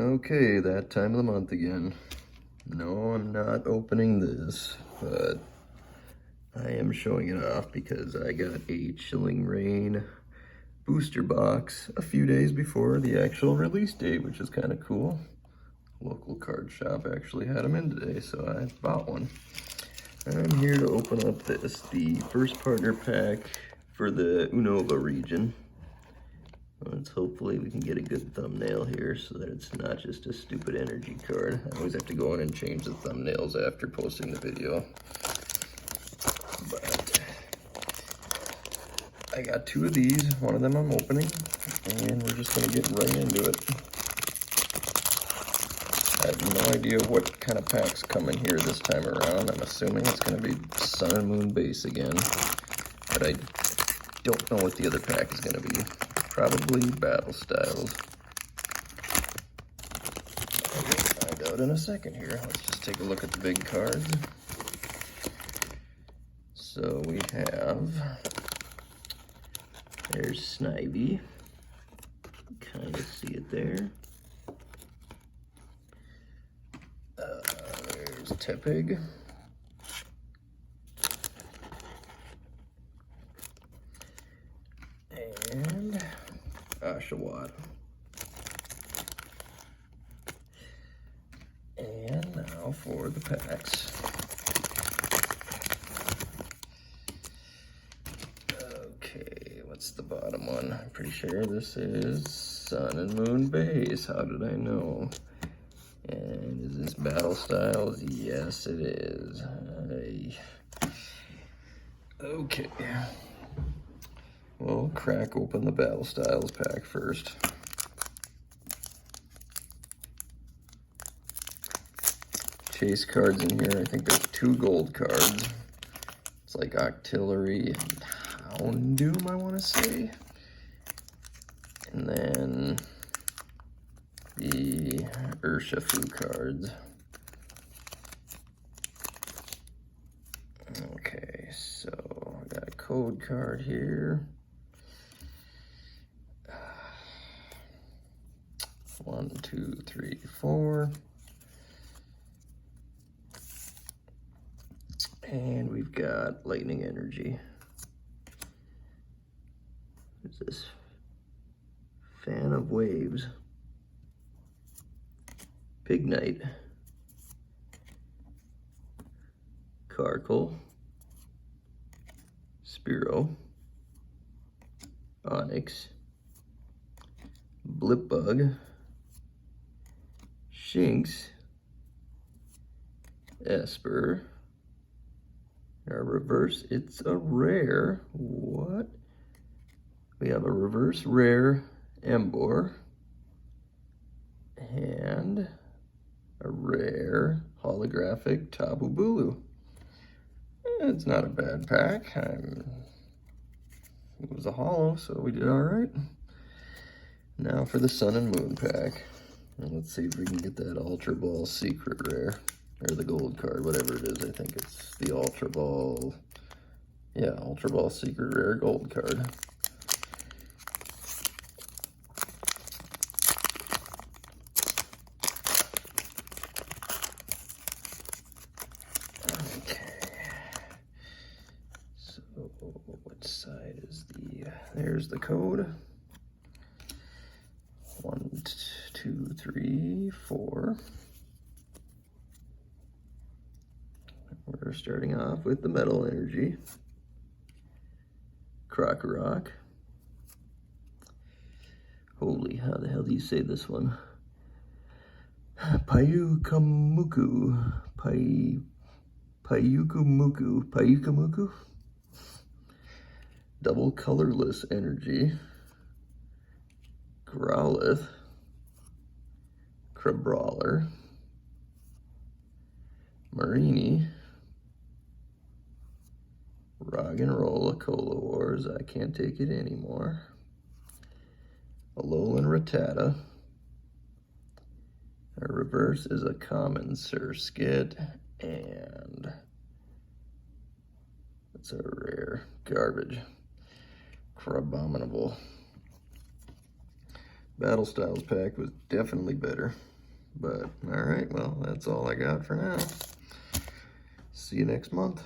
Okay, that time of the month again. No, I'm not opening this, but I am showing it off because I got a Chilling Reign booster box a few days before the actual release date, which is kind of cool. Local card shop actually had them in today, so I bought one. I'm here to open up the first partner pack for the Unova region. Hopefully we can get a good thumbnail here so that it's not just a stupid energy card. I always have to go in and change the thumbnails after posting the video. But I got two of these. One of them I'm opening, and we're just going to get right into it. I have no idea what kind of packs come in here this time around. I'm assuming it's going to be Sun and Moon base again, but I don't know what the other pack is going to be. Probably Battle Styles. I'll find out in a second here. Let's just take a look at the big cards. So we have, there's Snivy. Kind of see it there. There's Tepig. And Oshawott. And now for the packs. Okay, what's the bottom one? I'm pretty sure this is Sun and Moon base. How did I know? And is this Battle Styles? Yes, it is. Okay. We'll crack open the Battle Styles pack first. Chase cards in here. I think there's 2 gold cards. It's like Octillery and Houndoom, I want to say. And then the Urshifu cards. Okay, so I got a code card here. 1, 2, 3, 4. And we've got Lightning Energy. Who's this? Fan of Waves. Pignite. Carkle. Spearow. Onyx. Blipbug. Shinx. Esper. Our reverse, it's a rare. What? We have a reverse rare Embor. And a rare holographic Tapu Bulu. It's not a bad pack. It was a holo, so we did all right. Now for the Sun and Moon pack. And let's see if we can get that Ultra Ball secret rare. Or the gold card, whatever it is. I think it's the Ultra Ball. Yeah, Ultra Ball secret rare gold card. What side is there's the code. 1, 2, 3, 4. We're starting off with the Metal Energy. Krokorok. Holy, how the hell do you say this one? Payukamuku. Payukamuku. Double Colorless Energy. Growlithe. Crabrawler. Marini. Roggenrola Cola Wars. I can't take it anymore. Alolan Rattata. Our reverse is a common Surskit, and it's a rare garbage. Crabominable. Battle Styles pack was definitely better. But, alright, well, that's all I got for now. See you next month.